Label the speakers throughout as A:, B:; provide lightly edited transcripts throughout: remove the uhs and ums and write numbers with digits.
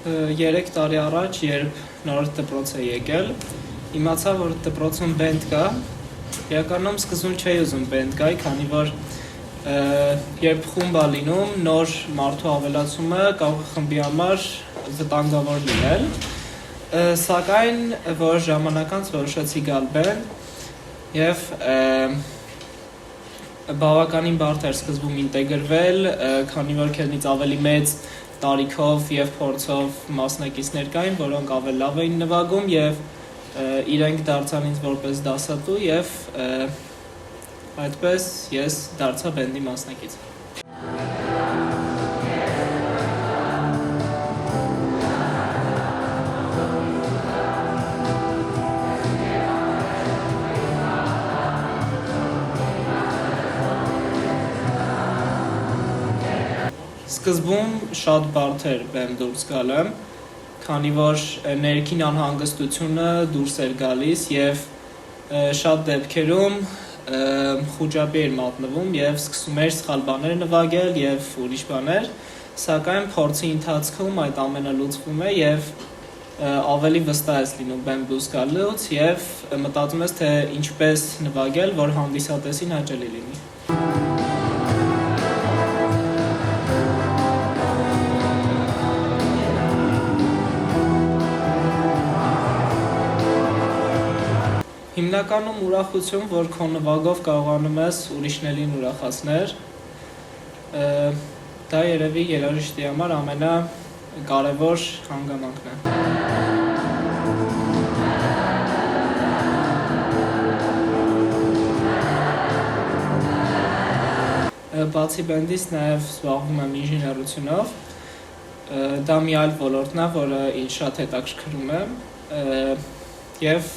A: 3 տարի առաջ, երբ նոր դպրոց է եկել, իմացա, որ դպրոցում բենդ կա, իրականում սկզբում չէի ուզում բենդ գայի, քանի որ երբ խումբ է լինում, նոր մարդու ավելացումը կարող է խմբի համար վտանգավոր լինել, սակայն որ ժամանակ անց որոշեցի գալ բենդ և բավականին բարդ էր սկզբում ինտեգրվել, քանի որ քեզնից ավելի մեծ տարիքով և փորձով մասնակիցներ կային, որոնք ավելի լավ էին նվագում և իրենք դարձան ինձ որպես դասատու և այդպես ես դարձա բենդի մասնակից։ Սկզբում շատ բարդ էր բեմ դուրս գալը, քանի որ ներքին անհանգստությունը դուրս էր գալիս և շատ դեպքերում խուճապի էր մատնվում և սկսում էր սխալ բաներ նվագել և ուրիշ բաներ, սակայն փորձի ընթացքում այդ ամենը լուծվում է և ավելի վստահ ես լինում բեմ դուրս գալուց և մտածում ես, թե ինչպես նվագել, որ հանդիսատեսին հաճելի լինի։ Հիմնականում ուրախություն, որ քո նվագով կարողանում ես ուրիշներին ուրախացնել, դա երևի երաժիշտի համար ամենակարևոր հանգամանքն է։ Բացի բենդից նաև զբաղվում եմ ինժեներությունով, դա մի այլ ոլորտն է, որը ինձ շատ հետաքրքրում է և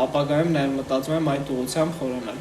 A: ապագայում նաև մտածում եմ այդ ուղղությամբ խորանալ։